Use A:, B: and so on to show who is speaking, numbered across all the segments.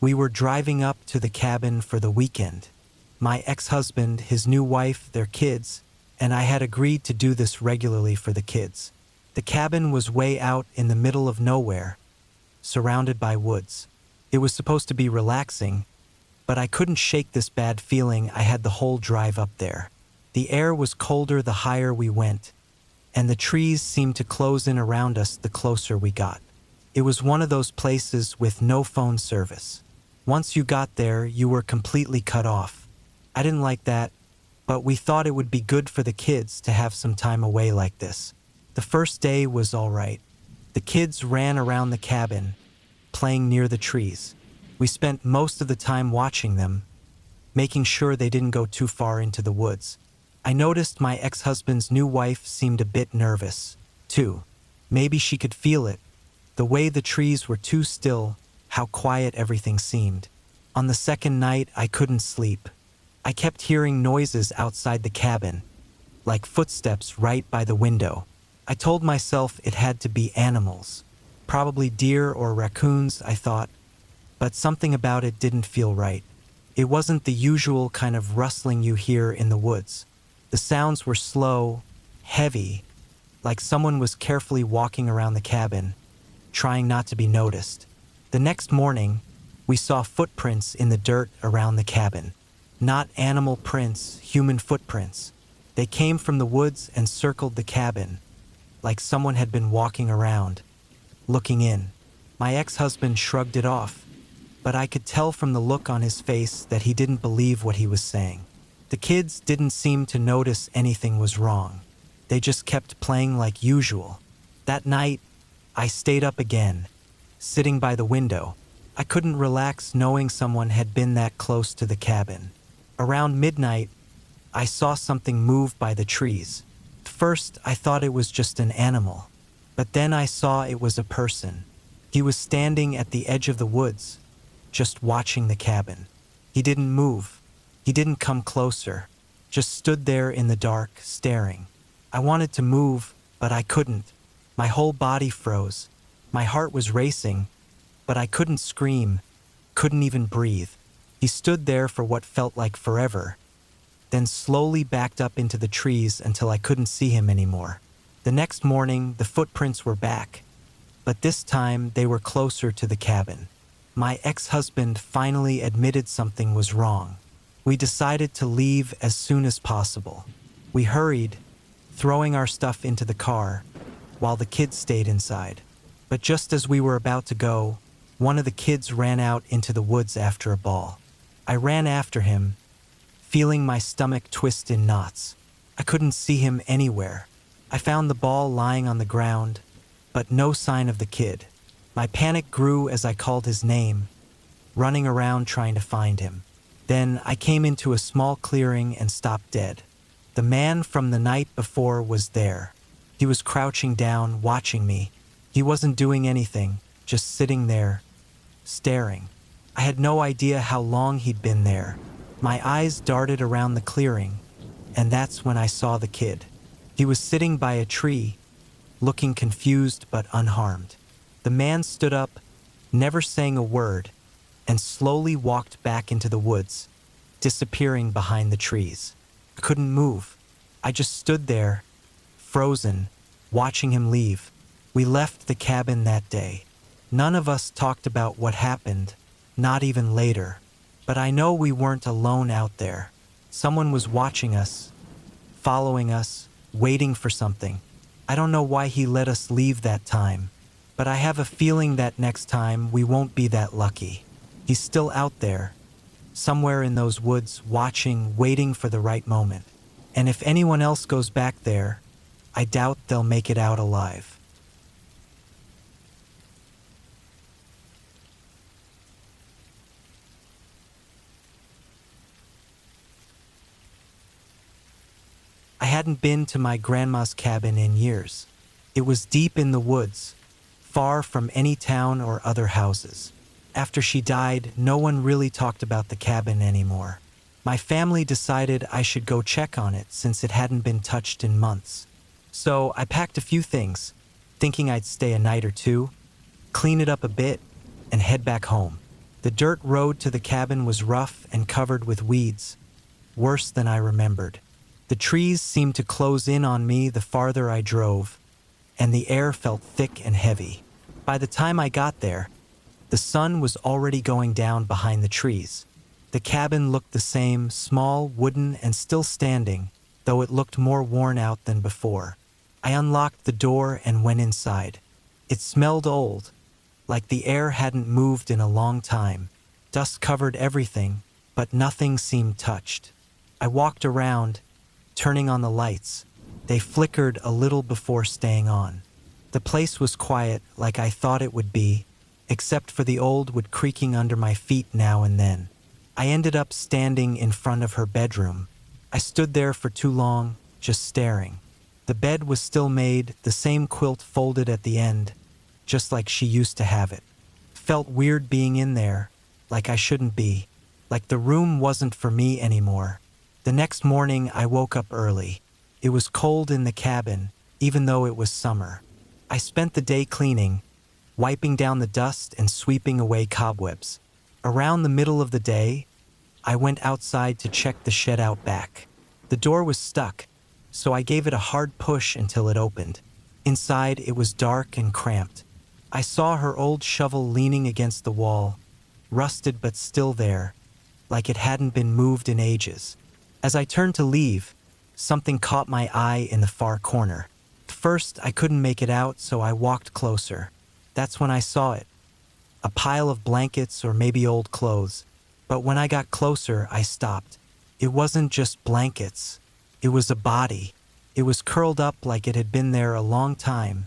A: We were driving up to the cabin for the weekend. My ex-husband, his new wife, their kids, and I had agreed to do this regularly for the kids. The cabin was way out in the middle of nowhere, surrounded by woods. It was supposed to be relaxing, but I couldn't shake this bad feeling I had the whole drive up there. The air was colder the higher we went, and the trees seemed to close in around us the closer we got. It was one of those places with no phone service. Once you got there, you were completely cut off. I didn't like that, but we thought it would be good for the kids to have some time away like this. The first day was all right. The kids ran around the cabin, playing near the trees. We spent most of the time watching them, making sure they didn't go too far into the woods. I noticed my ex-husband's new wife seemed a bit nervous, too. Maybe she could feel it. The way the trees were too still, how quiet everything seemed. On the second night, I couldn't sleep. I kept hearing noises outside the cabin, like footsteps right by the window. I told myself it had to be animals. Probably deer or raccoons, I thought, but something about it didn't feel right. It wasn't the usual kind of rustling you hear in the woods. The sounds were slow, heavy, like someone was carefully walking around the cabin, trying not to be noticed. The next morning, we saw footprints in the dirt around the cabin. Not animal prints, human footprints. They came from the woods and circled the cabin, like someone had been walking around, looking in. My ex-husband shrugged it off, but I could tell from the look on his face that he didn't believe what he was saying. The kids didn't seem to notice anything was wrong. They just kept playing like usual. That night, I stayed up again, sitting by the window. I couldn't relax knowing someone had been that close to the cabin. Around midnight, I saw something move by the trees. At first, I thought it was just an animal, but then I saw it was a person. He was standing at the edge of the woods, just watching the cabin. He didn't move. He didn't come closer, just stood there in the dark, staring. I wanted to move, but I couldn't. My whole body froze. My heart was racing, but I couldn't scream, couldn't even breathe. He stood there for what felt like forever, then slowly backed up into the trees until I couldn't see him anymore. The next morning, the footprints were back, but this time they were closer to the cabin. My ex-husband finally admitted something was wrong. We decided to leave as soon as possible. We hurried, throwing our stuff into the car, while the kids stayed inside. But just as we were about to go, one of the kids ran out into the woods after a ball. I ran after him, feeling my stomach twist in knots. I couldn't see him anywhere. I found the ball lying on the ground, but no sign of the kid. My panic grew as I called his name, running around trying to find him. Then I came into a small clearing and stopped dead. The man from the night before was there. He was crouching down, watching me. He wasn't doing anything, just sitting there, staring. I had no idea how long he'd been there. My eyes darted around the clearing, and that's when I saw the kid. He was sitting by a tree, looking confused but unharmed. The man stood up, never saying a word, and slowly walked back into the woods, disappearing behind the trees. I couldn't move. I just stood there, frozen, watching him leave. We left the cabin that day. None of us talked about what happened, not even later. But I know we weren't alone out there. Someone was watching us, following us, waiting for something. I don't know why he let us leave that time, but I have a feeling that next time we won't be that lucky. He's still out there, somewhere in those woods, watching, waiting for the right moment. And if anyone else goes back there, I doubt they'll make it out alive. I hadn't been to my grandma's cabin in years. It was deep in the woods, far from any town or other houses. After she died, no one really talked about the cabin anymore. My family decided I should go check on it since it hadn't been touched in months. So I packed a few things, thinking I'd stay a night or two, clean it up a bit, and head back home. The dirt road to the cabin was rough and covered with weeds, worse than I remembered. The trees seemed to close in on me the farther I drove, and the air felt thick and heavy. By the time I got there, the sun was already going down behind the trees. The cabin looked the same, small, wooden, and still standing, though it looked more worn out than before. I unlocked the door and went inside. It smelled old, like the air hadn't moved in a long time. Dust covered everything, but nothing seemed touched. I walked around, turning on the lights. They flickered a little before staying on. The place was quiet, like I thought it would be, except for the old wood creaking under my feet now and then. I ended up standing in front of her bedroom. I stood there for too long, just staring. The bed was still made, the same quilt folded at the end, just like she used to have it. Felt weird being in there, like I shouldn't be, like the room wasn't for me anymore. The next morning I woke up early. It was cold in the cabin, even though it was summer. I spent the day cleaning, wiping down the dust and sweeping away cobwebs. Around the middle of the day, I went outside to check the shed out back. The door was stuck, so I gave it a hard push until it opened. Inside, it was dark and cramped. I saw her old shovel leaning against the wall, rusted but still there, like it hadn't been moved in ages. As I turned to leave, something caught my eye in the far corner. At first, I couldn't make it out, so I walked closer. That's when I saw it. A pile of blankets or maybe old clothes. But when I got closer, I stopped. It wasn't just blankets. It was a body. It was curled up like it had been there a long time,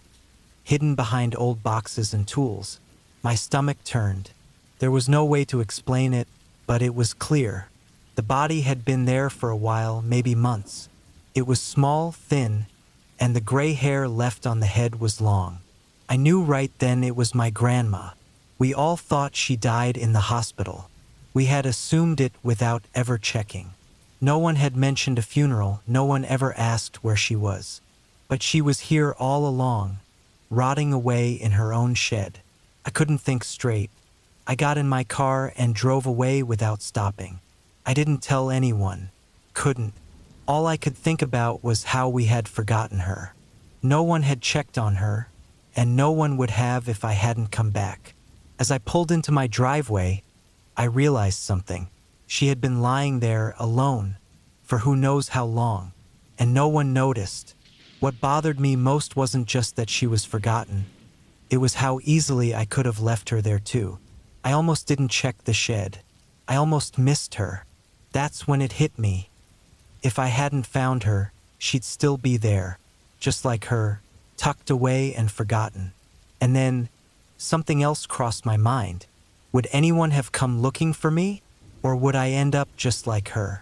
A: hidden behind old boxes and tools. My stomach turned. There was no way to explain it, but it was clear. The body had been there for a while, maybe months. It was small, thin, and the gray hair left on the head was long. I knew right then it was my grandma. We all thought she died in the hospital. We had assumed it without ever checking. No one had mentioned a funeral, no one ever asked where she was. But she was here all along, rotting away in her own shed. I couldn't think straight. I got in my car and drove away without stopping. I didn't tell anyone. Couldn't. All I could think about was how we had forgotten her. No one had checked on her, and no one would have if I hadn't come back. As I pulled into my driveway, I realized something. She had been lying there alone for who knows how long, and no one noticed. What bothered me most wasn't just that she was forgotten. It was how easily I could have left her there too. I almost didn't check the shed. I almost missed her. That's when it hit me. If I hadn't found her, she'd still be there, just like her, tucked away and forgotten. And then, something else crossed my mind. Would anyone have come looking for me, or would I end up just like her?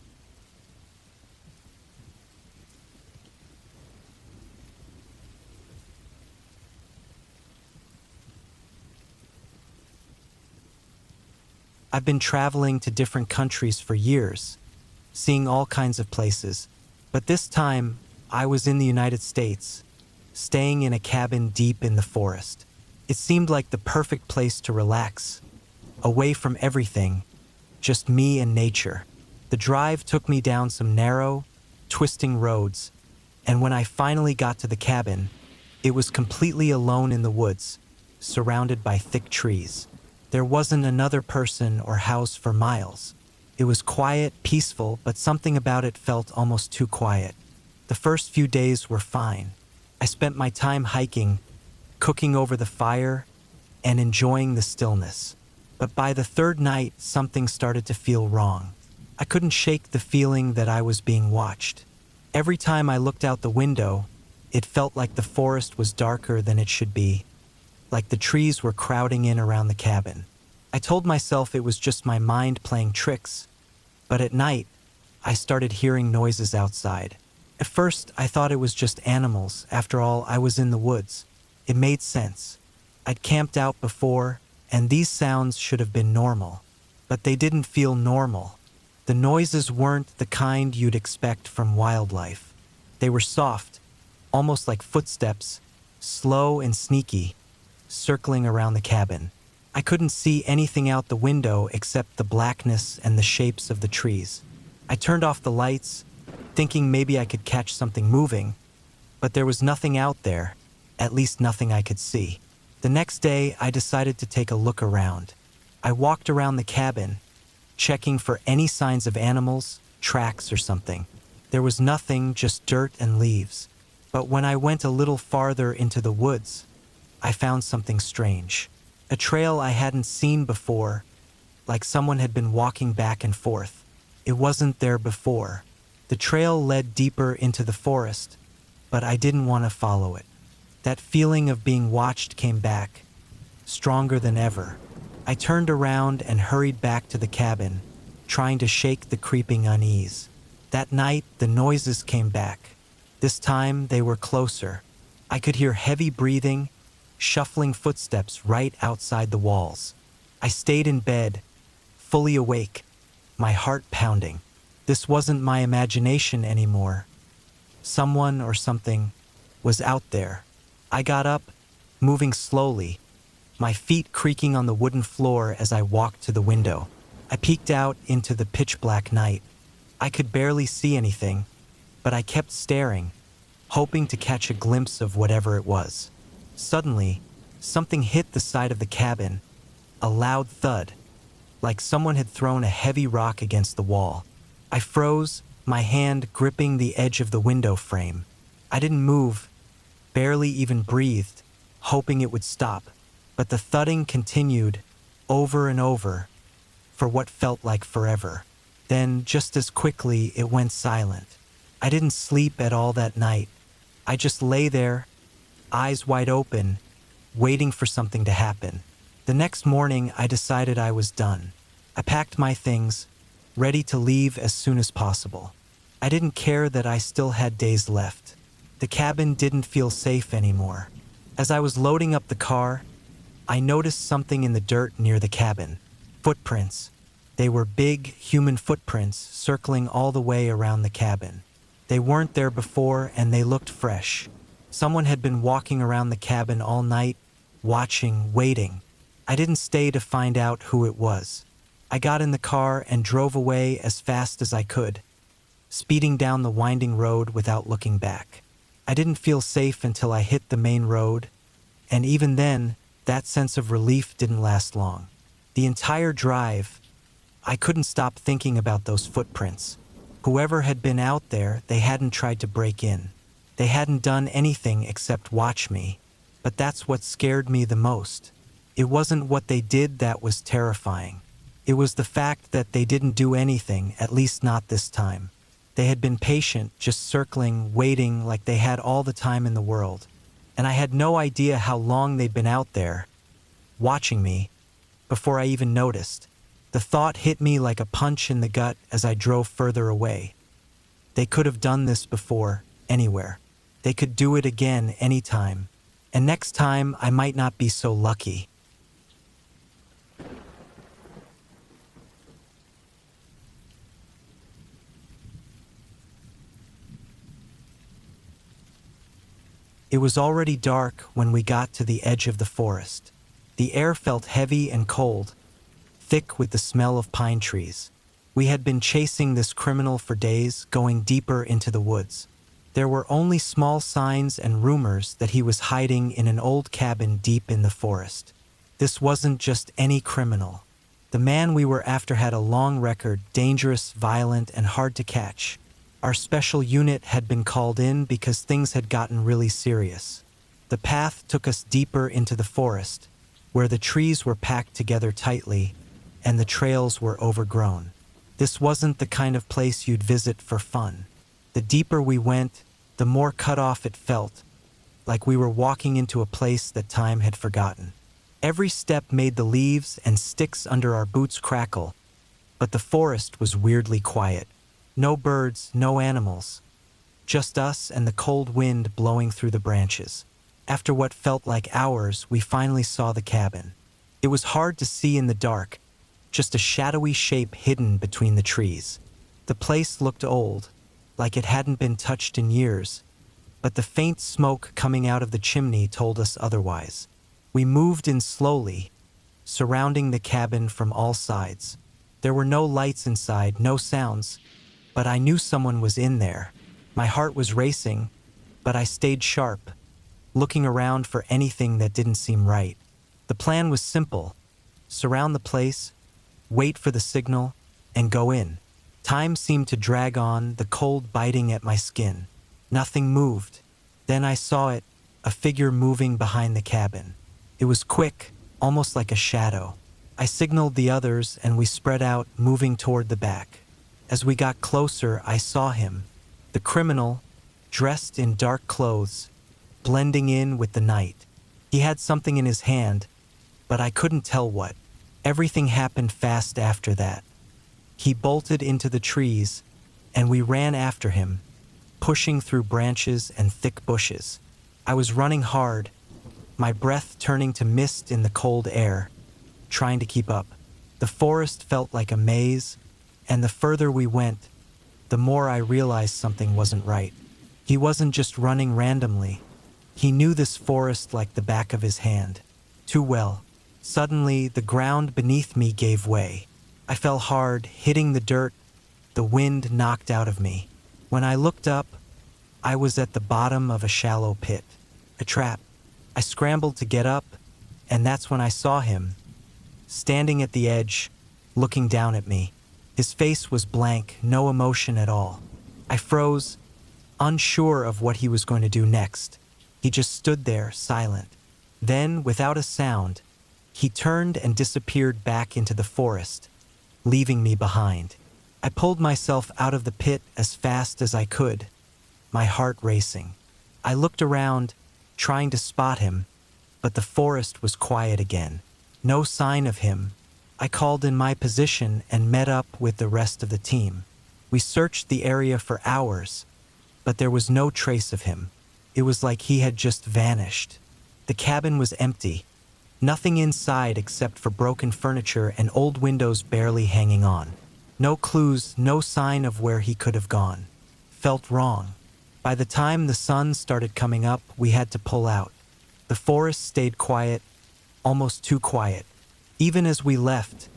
A: I've been traveling to different countries for years, seeing all kinds of places, but this time I was in the United States, staying in a cabin deep in the forest. It seemed like the perfect place to relax, away from everything, just me and nature. The drive took me down some narrow, twisting roads, and when I finally got to the cabin, it was completely alone in the woods, surrounded by thick trees. There wasn't another person or house for miles. It was quiet, peaceful, but something about it felt almost too quiet. The first few days were fine. I spent my time hiking, cooking over the fire, and enjoying the stillness. But by the third night, something started to feel wrong. I couldn't shake the feeling that I was being watched. Every time I looked out the window, it felt like the forest was darker than it should be, like the trees were crowding in around the cabin. I told myself it was just my mind playing tricks, but at night, I started hearing noises outside. At first, I thought it was just animals. After all, I was in the woods. It made sense. I'd camped out before, and these sounds should have been normal. But they didn't feel normal. The noises weren't the kind you'd expect from wildlife. They were soft, almost like footsteps, slow and sneaky, circling around the cabin. I couldn't see anything out the window except the blackness and the shapes of the trees. I turned off the lights, thinking maybe I could catch something moving, but there was nothing out there, at least nothing I could see. The next day, I decided to take a look around. I walked around the cabin, checking for any signs of animals, tracks, or something. There was nothing, just dirt and leaves. But when I went a little farther into the woods, I found something strange. A trail I hadn't seen before, like someone had been walking back and forth. It wasn't there before. The trail led deeper into the forest, but I didn't want to follow it. That feeling of being watched came back, stronger than ever. I turned around and hurried back to the cabin, trying to shake the creeping unease. That night, the noises came back. This time, they were closer. I could hear heavy breathing, shuffling footsteps right outside the walls. I stayed in bed, fully awake, my heart pounding. This wasn't my imagination anymore. Someone or something was out there. I got up, moving slowly, my feet creaking on the wooden floor as I walked to the window. I peeked out into the pitch-black night. I could barely see anything, but I kept staring, hoping to catch a glimpse of whatever it was. Suddenly, something hit the side of the cabin, a loud thud, like someone had thrown a heavy rock against the wall. I froze, my hand gripping the edge of the window frame. I didn't move, barely even breathed, hoping it would stop. But the thudding continued, over and over, for what felt like forever. Then, just as quickly, it went silent. I didn't sleep at all that night. I just lay there, eyes wide open, waiting for something to happen. The next morning, I decided I was done. I packed my things, ready to leave as soon as possible. I didn't care that I still had days left. The cabin didn't feel safe anymore. As I was loading up the car, I noticed something in the dirt near the cabin. Footprints. They were big, human footprints circling all the way around the cabin. They weren't there before, and they looked fresh. Someone had been walking around the cabin all night, watching, waiting. I didn't stay to find out who it was. I got in the car and drove away as fast as I could, speeding down the winding road without looking back. I didn't feel safe until I hit the main road, and even then, that sense of relief didn't last long. The entire drive, I couldn't stop thinking about those footprints. Whoever had been out there, they hadn't tried to break in. They hadn't done anything except watch me. But that's what scared me the most. It wasn't what they did that was terrifying. It was the fact that they didn't do anything, at least not this time. They had been patient, just circling, waiting like they had all the time in the world. And I had no idea how long they'd been out there, watching me, before I even noticed. The thought hit me like a punch in the gut as I drove further away. They could have done this before, anywhere. They could do it again anytime. And next time, I might not be so lucky. It was already dark when we got to the edge of the forest. The air felt heavy and cold, thick with the smell of pine trees. We had been chasing this criminal for days, going deeper into the woods. There were only small signs and rumors that he was hiding in an old cabin deep in the forest. This wasn't just any criminal. The man we were after had a long record, dangerous, violent, and hard to catch. Our special unit had been called in because things had gotten really serious. The path took us deeper into the forest, where the trees were packed together tightly and the trails were overgrown. This wasn't the kind of place you'd visit for fun. The deeper we went, the more cut off it felt, like we were walking into a place that time had forgotten. Every step made the leaves and sticks under our boots crackle, but the forest was weirdly quiet. No birds, no animals. Just us and the cold wind blowing through the branches. After what felt like hours, we finally saw the cabin. It was hard to see in the dark, just a shadowy shape hidden between the trees. The place looked old, like it hadn't been touched in years, but the faint smoke coming out of the chimney told us otherwise. We moved in slowly, surrounding the cabin from all sides. There were no lights inside, no sounds, but I knew someone was in there. My heart was racing, but I stayed sharp, looking around for anything that didn't seem right. The plan was simple: surround the place, wait for the signal, and go in. Time seemed to drag on, the cold biting at my skin. Nothing moved. Then I saw it, a figure moving behind the cabin. It was quick, almost like a shadow. I signaled the others and we spread out, moving toward the back. As we got closer, I saw him, the criminal, dressed in dark clothes, blending in with the night. He had something in his hand, but I couldn't tell what. Everything happened fast after that. He bolted into the trees, and we ran after him, pushing through branches and thick bushes. I was running hard, my breath turning to mist in the cold air, trying to keep up. The forest felt like a maze, and the further we went, the more I realized something wasn't right. He wasn't just running randomly. He knew this forest like the back of his hand. Too well. Suddenly, the ground beneath me gave way. I fell hard, hitting the dirt. The wind knocked out of me. When I looked up, I was at the bottom of a shallow pit. A trap. I scrambled to get up, and that's when I saw him, standing at the edge, looking down at me. His face was blank, no emotion at all. I froze, unsure of what he was going to do next. He just stood there, silent. Then, without a sound, he turned and disappeared back into the forest, leaving me behind. I pulled myself out of the pit as fast as I could, my heart racing. I looked around, trying to spot him, but the forest was quiet again. No sign of him. I called in my position and met up with the rest of the team. We searched the area for hours, but there was no trace of him. It was like he had just vanished. The cabin was empty. Nothing inside except for broken furniture and old windows barely hanging on. No clues, no sign of where he could have gone. Felt wrong. By the time the sun started coming up, we had to pull out. The forest stayed quiet, almost too quiet. Even as we left,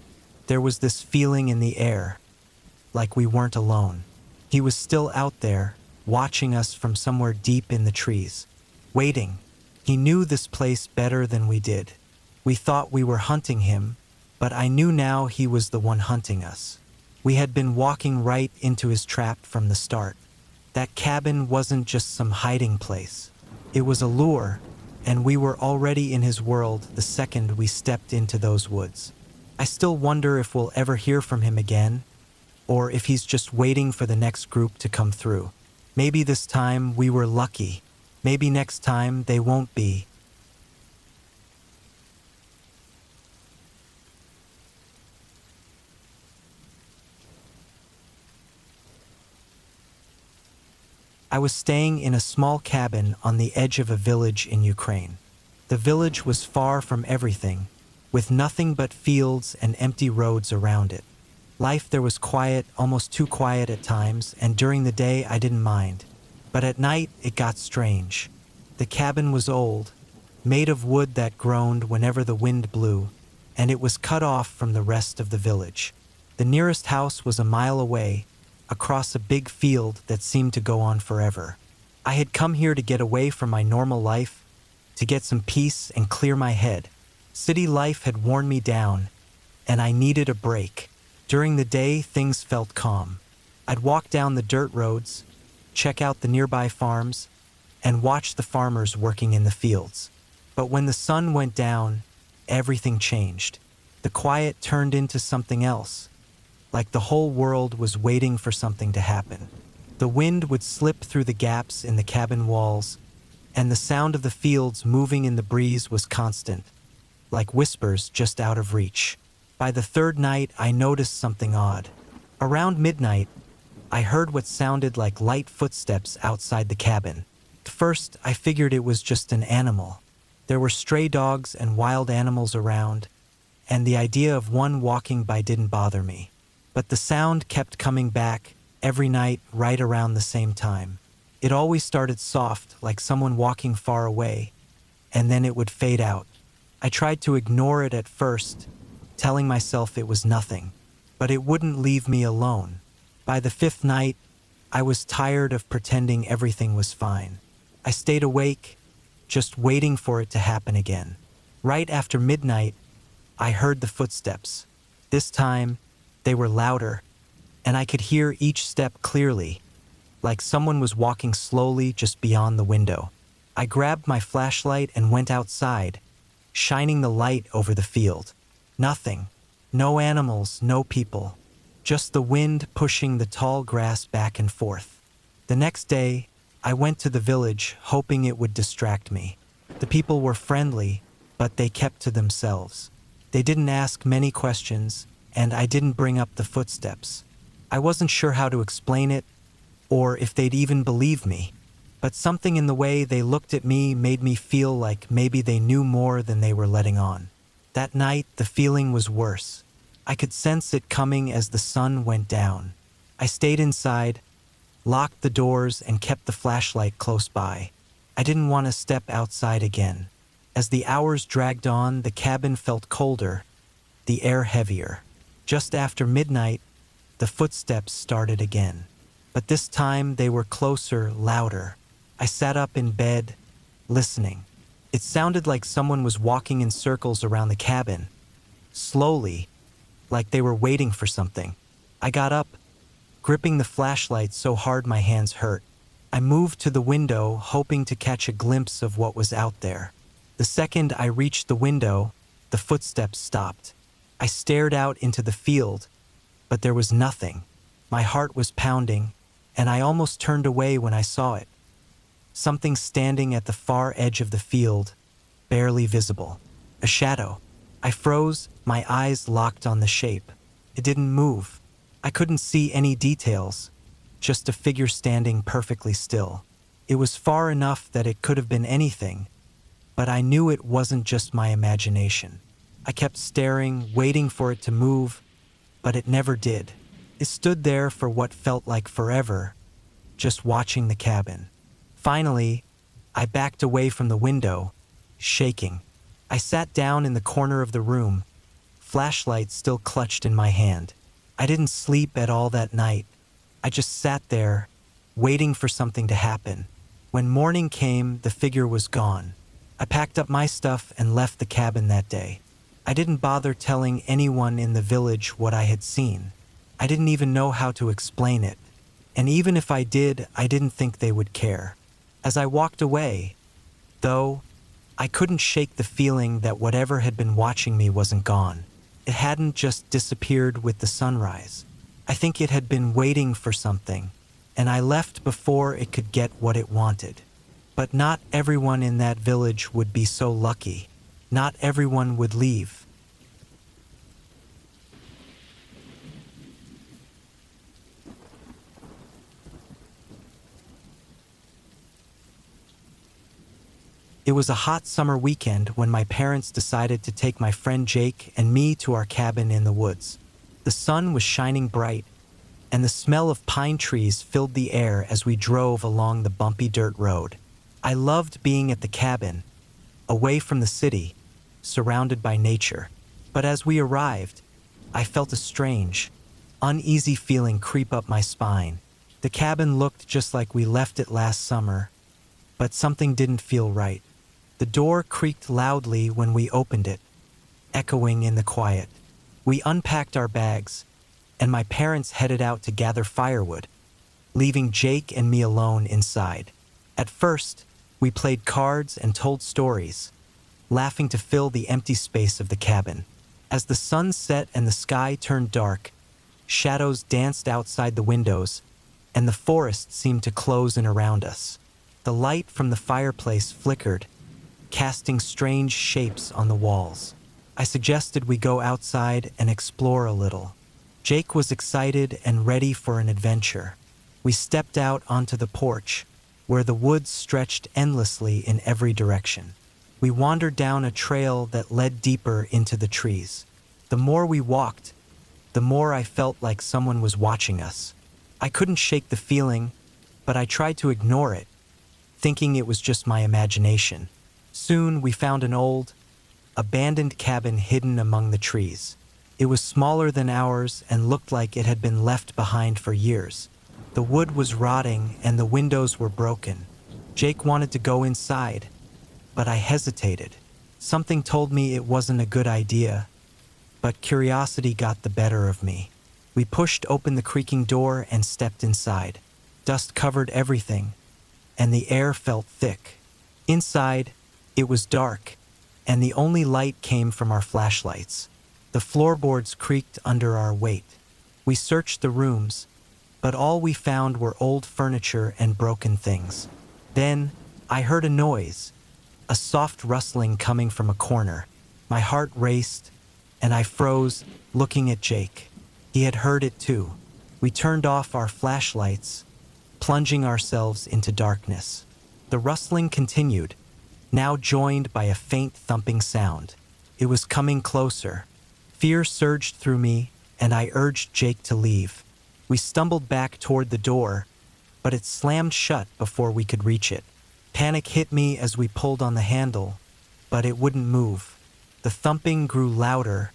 A: there was this feeling in the air, like we weren't alone. He was still out there, watching us from somewhere deep in the trees, waiting. He knew this place better than we did. We thought we were hunting him, but I knew now he was the one hunting us. We had been walking right into his trap from the start. That cabin wasn't just some hiding place. It was a lure, and we were already in his world the second we stepped into those woods. I still wonder if we'll ever hear from him again, or if he's just waiting for the next group to come through. Maybe this time we were lucky. Maybe next time they won't be. I was staying in a small cabin on the edge of a village in Ukraine. The village was far from everything, with nothing but fields and empty roads around it. Life there was quiet, almost too quiet at times, and during the day I didn't mind. But at night it got strange. The cabin was old, made of wood that groaned whenever the wind blew, and it was cut off from the rest of the village. The nearest house was a mile away, across a big field that seemed to go on forever. I had come here to get away from my normal life, to get some peace and clear my head. City life had worn me down, and I needed a break. During the day, things felt calm. I'd walk down the dirt roads, check out the nearby farms, and watch the farmers working in the fields. But when the sun went down, everything changed. The quiet turned into something else, like the whole world was waiting for something to happen. The wind would slip through the gaps in the cabin walls, and the sound of the fields moving in the breeze was constant, like whispers just out of reach. By the third night, I noticed something odd. Around midnight, I heard what sounded like light footsteps outside the cabin. At first, I figured it was just an animal. There were stray dogs and wild animals around, and the idea of one walking by didn't bother me. But the sound kept coming back every night right around the same time. It always started soft, like someone walking far away, and then it would fade out. I tried to ignore it at first, telling myself it was nothing, but it wouldn't leave me alone. By the fifth night, I was tired of pretending everything was fine. I stayed awake, just waiting for it to happen again. Right after midnight, I heard the footsteps. This time, they were louder, and I could hear each step clearly, like someone was walking slowly just beyond the window. I grabbed my flashlight and went outside, shining the light over the field. Nothing. No animals, no people. Just the wind pushing the tall grass back and forth. The next day, I went to the village, hoping it would distract me. The people were friendly, but they kept to themselves. They didn't ask many questions, and I didn't bring up the footsteps. I wasn't sure how to explain it, or if they'd even believe me. But something in the way they looked at me made me feel like maybe they knew more than they were letting on. That night, the feeling was worse. I could sense it coming as the sun went down. I stayed inside, locked the doors, and kept the flashlight close by. I didn't want to step outside again. As the hours dragged on, the cabin felt colder, the air heavier. Just after midnight, the footsteps started again. But this time they were closer, louder. I sat up in bed, listening. It sounded like someone was walking in circles around the cabin, slowly, like they were waiting for something. I got up, gripping the flashlight so hard my hands hurt. I moved to the window, hoping to catch a glimpse of what was out there. The second I reached the window, the footsteps stopped. I stared out into the field, but there was nothing. My heart was pounding, and I almost turned away when I saw it. Something standing at the far edge of the field, barely visible. A shadow. I froze, my eyes locked on the shape. It didn't move. I couldn't see any details, just a figure standing perfectly still. It was far enough that it could have been anything, but I knew it wasn't just my imagination. I kept staring, waiting for it to move, but it never did. It stood there for what felt like forever, just watching the cabin. Finally, I backed away from the window, shaking. I sat down in the corner of the room, flashlight still clutched in my hand. I didn't sleep at all that night. I just sat there, waiting for something to happen. When morning came, the figure was gone. I packed up my stuff and left the cabin that day. I didn't bother telling anyone in the village what I had seen. I didn't even know how to explain it. And even if I did, I didn't think they would care. As I walked away, though, I couldn't shake the feeling that whatever had been watching me wasn't gone. It hadn't just disappeared with the sunrise. I think it had been waiting for something, and I left before it could get what it wanted. But not everyone in that village would be so lucky. Not everyone would leave. It was a hot summer weekend when my parents decided to take my friend Jake and me to our cabin in the woods. The sun was shining bright, and the smell of pine trees filled the air as we drove along the bumpy dirt road. I loved being at the cabin, away from the city, surrounded by nature. But as we arrived, I felt a strange, uneasy feeling creep up my spine. The cabin looked just like we left it last summer, but something didn't feel right. The door creaked loudly when we opened it, echoing in the quiet. We unpacked our bags, and my parents headed out to gather firewood, leaving Jake and me alone inside. At first, we played cards and told stories, laughing to fill the empty space of the cabin. As the sun set and the sky turned dark, shadows danced outside the windows, and the forest seemed to close in around us. The light from the fireplace flickered, casting strange shapes on the walls. I suggested we go outside and explore a little. Jake was excited and ready for an adventure. We stepped out onto the porch, where the woods stretched endlessly in every direction. We wandered down a trail that led deeper into the trees. The more we walked, the more I felt like someone was watching us. I couldn't shake the feeling, but I tried to ignore it, thinking it was just my imagination. Soon we found an old, abandoned cabin hidden among the trees. It was smaller than ours and looked like it had been left behind for years. The wood was rotting and the windows were broken. Jake wanted to go inside, but I hesitated. Something told me it wasn't a good idea, but curiosity got the better of me. We pushed open the creaking door and stepped inside. Dust covered everything, and the air felt thick. Inside, it was dark, and the only light came from our flashlights. The floorboards creaked under our weight. We searched the rooms, but all we found were old furniture and broken things. Then, I heard a noise, a soft rustling coming from a corner. My heart raced, and I froze, looking at Jake. He had heard it too. We turned off our flashlights, plunging ourselves into darkness. The rustling continued, now joined by a faint thumping sound. It was coming closer. Fear surged through me, and I urged Jake to leave. We stumbled back toward the door, but it slammed shut before we could reach it. Panic hit me as we pulled on the handle, but it wouldn't move. The thumping grew louder,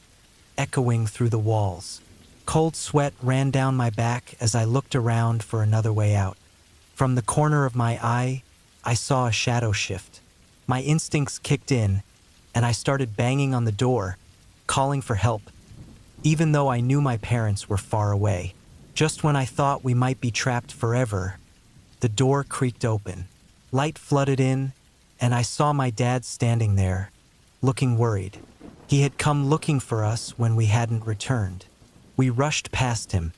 A: echoing through the walls. Cold sweat ran down my back as I looked around for another way out. From the corner of my eye, I saw a shadow shift. My instincts kicked in, and I started banging on the door, calling for help, even though I knew my parents were far away. Just when I thought we might be trapped forever, the door creaked open. Light flooded in, and I saw my dad standing there, looking worried. He had come looking for us when we hadn't returned. We rushed past him,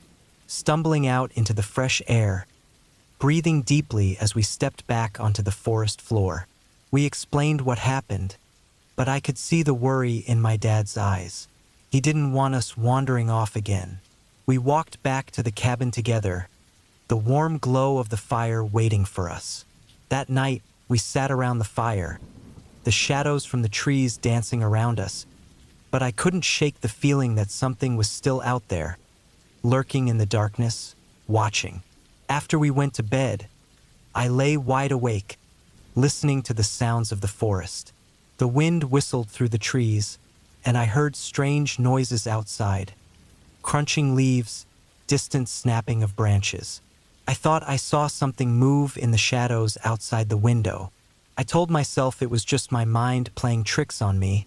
A: stumbling out into the fresh air, breathing deeply as we stepped back onto the forest floor. We explained what happened, but I could see the worry in my dad's eyes. He didn't want us wandering off again. We walked back to the cabin together, the warm glow of the fire waiting for us. That night, we sat around the fire, the shadows from the trees dancing around us, but I couldn't shake the feeling that something was still out there, lurking in the darkness, watching. After we went to bed, I lay wide awake, listening to the sounds of the forest. The wind whistled through the trees, and I heard strange noises outside. Crunching leaves, distant snapping of branches. I thought I saw something move in the shadows outside the window. I told myself it was just my mind playing tricks on me,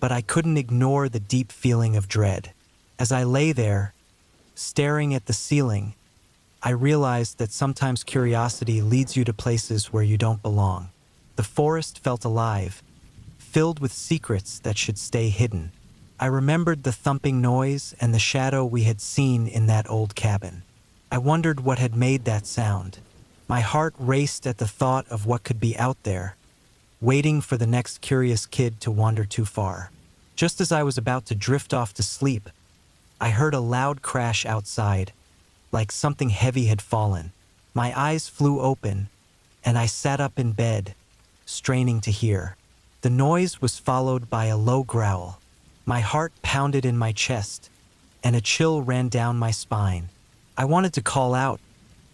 A: but I couldn't ignore the deep feeling of dread. As I lay there, staring at the ceiling, I realized that sometimes curiosity leads you to places where you don't belong. The forest felt alive, filled with secrets that should stay hidden. I remembered the thumping noise and the shadow we had seen in that old cabin. I wondered what had made that sound. My heart raced at the thought of what could be out there, waiting for the next curious kid to wander too far. Just as I was about to drift off to sleep, I heard a loud crash outside, like something heavy had fallen. My eyes flew open, and I sat up in bed, straining to hear. The noise was followed by a low growl. My heart pounded in my chest, and a chill ran down my spine. I wanted to call out,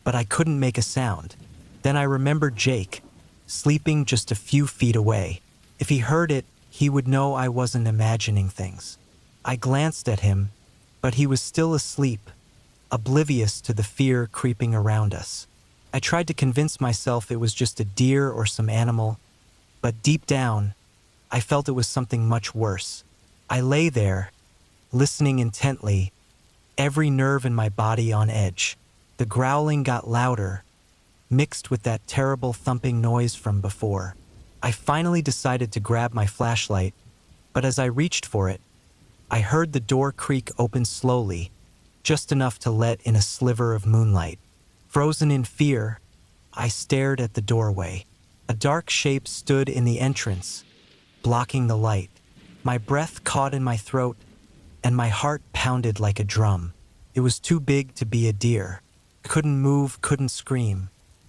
A: but I couldn't make a sound. Then I remembered Jake, sleeping just a few feet away. If he heard it, he would know I wasn't imagining things. I glanced at him, but he was still asleep, oblivious to the fear creeping around us. I tried to convince myself it was just a deer or some animal, but deep down, I felt it was something much worse. I lay there, listening intently, every nerve in my body on edge. The growling got louder, mixed with that terrible thumping noise from before. I finally decided to grab my flashlight, but as I reached for it, I heard the door creak open slowly, just enough to let in a sliver of moonlight. Frozen in fear, I stared at the doorway. A dark shape stood in the entrance, blocking the light. My breath caught in my throat, and my heart pounded like a drum. It was too big to be a deer. Couldn't move, couldn't scream.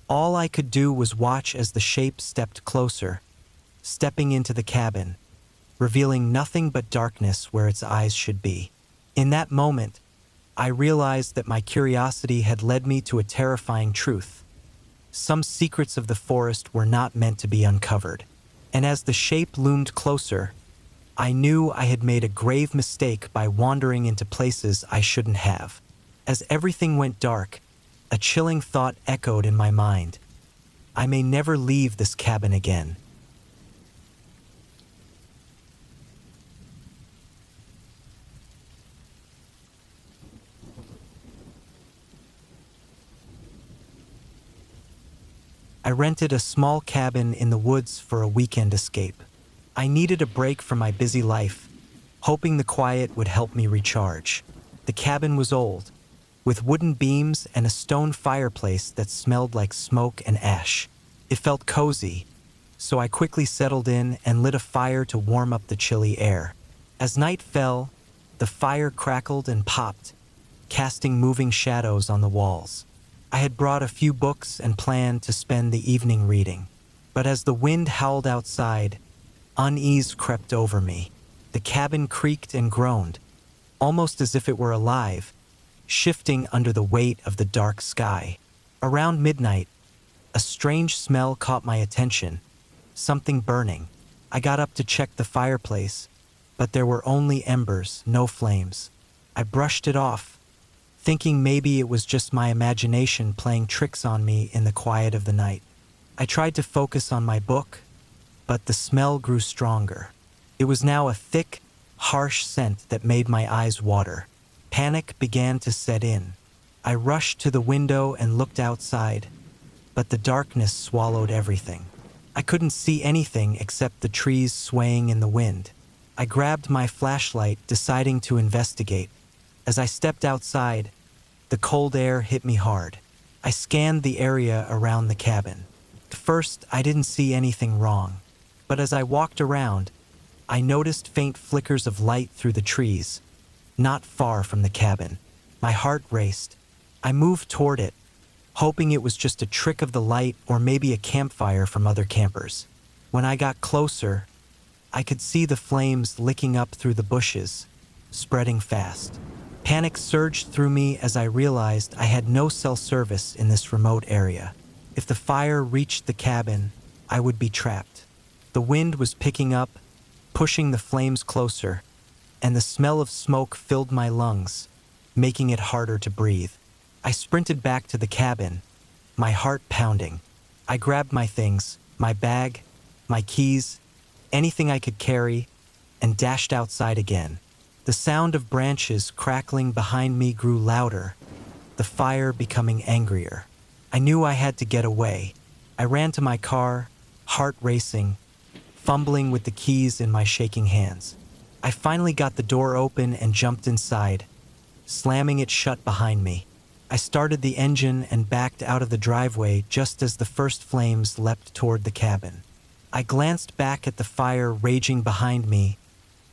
A: All I could do was watch as the shape stepped closer, stepping into the cabin, revealing nothing but darkness where its eyes should be. In that moment, I realized that my curiosity had led me to a terrifying truth. Some secrets of the forest were not meant to be uncovered. And as the shape loomed closer, I knew I had made a grave mistake by wandering into places I shouldn't have. As everything went dark, a chilling thought echoed in my mind. I may never leave this cabin again. I rented a small cabin in the woods for a weekend escape. I needed a break from my busy life, hoping the quiet would help me recharge. The cabin was old, with wooden beams and a stone fireplace that smelled like smoke and ash. It felt cozy, so I quickly settled in and lit a fire to warm up the chilly air. As night fell, the fire crackled and popped, casting moving shadows on the walls. I had brought a few books and planned to spend the evening reading. But as the wind howled outside, unease crept over me. The cabin creaked and groaned, almost as if it were alive, shifting under the weight of the dark sky. Around midnight, a strange smell caught my attention, something burning. I got up to check the fireplace, but there were only embers, no flames. I brushed it off, thinking maybe it was just my imagination playing tricks on me in the quiet of the night. I tried to focus on my book, but the smell grew stronger. It was now a thick, harsh scent that made my eyes water. Panic began to set in. I rushed to the window and looked outside, but the darkness swallowed everything. I couldn't see anything except the trees swaying in the wind. I grabbed my flashlight, deciding to investigate. As I stepped outside, the cold air hit me hard. I scanned the area around the cabin. At first, I didn't see anything wrong, but as I walked around, I noticed faint flickers of light through the trees, not far from the cabin. My heart raced. I moved toward it, hoping it was just a trick of the light or maybe a campfire from other campers. When I got closer, I could see the flames licking up through the bushes, spreading fast. Panic surged through me as I realized I had no cell service in this remote area. If the fire reached the cabin, I would be trapped. The wind was picking up, pushing the flames closer, and the smell of smoke filled my lungs, making it harder to breathe. I sprinted back to the cabin, my heart pounding. I grabbed my things, my bag, my keys, anything I could carry, and dashed outside again. The sound of branches crackling behind me grew louder, the fire becoming angrier. I knew I had to get away. I ran to my car, heart racing, fumbling with the keys in my shaking hands. I finally got the door open and jumped inside, slamming it shut behind me. I started the engine and backed out of the driveway just as the first flames leapt toward the cabin. I glanced back at the fire raging behind me,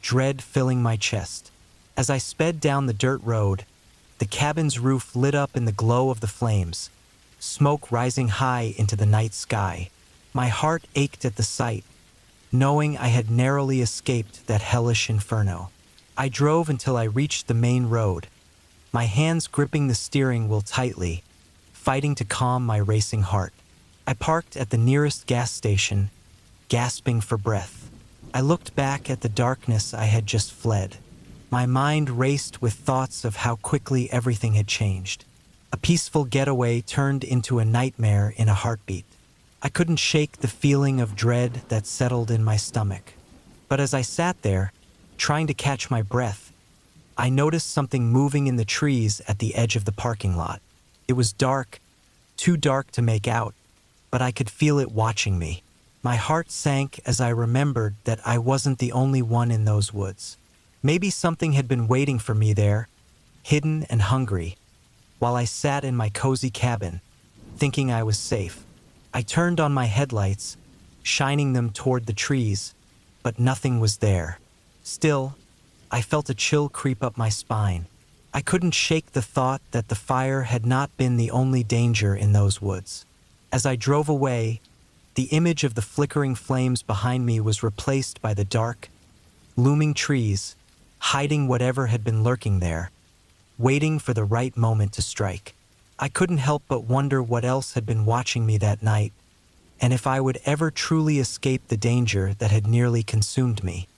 A: dread filling my chest. As I sped down the dirt road, the cabin's roof lit up in the glow of the flames, smoke rising high into the night sky. My heart ached at the sight, knowing I had narrowly escaped that hellish inferno. I drove until I reached the main road, my hands gripping the steering wheel tightly, fighting to calm my racing heart. I parked at the nearest gas station, gasping for breath. I looked back at the darkness I had just fled. My mind raced with thoughts of how quickly everything had changed. A peaceful getaway turned into a nightmare in a heartbeat. I couldn't shake the feeling of dread that settled in my stomach. But as I sat there, trying to catch my breath, I noticed something moving in the trees at the edge of the parking lot. It was dark, too dark to make out, but I could feel it watching me. My heart sank as I remembered that I wasn't the only one in those woods. Maybe something had been waiting for me there, hidden and hungry, while I sat in my cozy cabin, thinking I was safe. I turned on my headlights, shining them toward the trees, but nothing was there. Still, I felt a chill creep up my spine. I couldn't shake the thought that the fire had not been the only danger in those woods. As I drove away, the image of the flickering flames behind me was replaced by the dark, looming trees, hiding whatever had been lurking there, waiting for the right moment to strike. I couldn't help but wonder what else had been watching me that night, and if I would ever truly escape the danger that had nearly consumed me.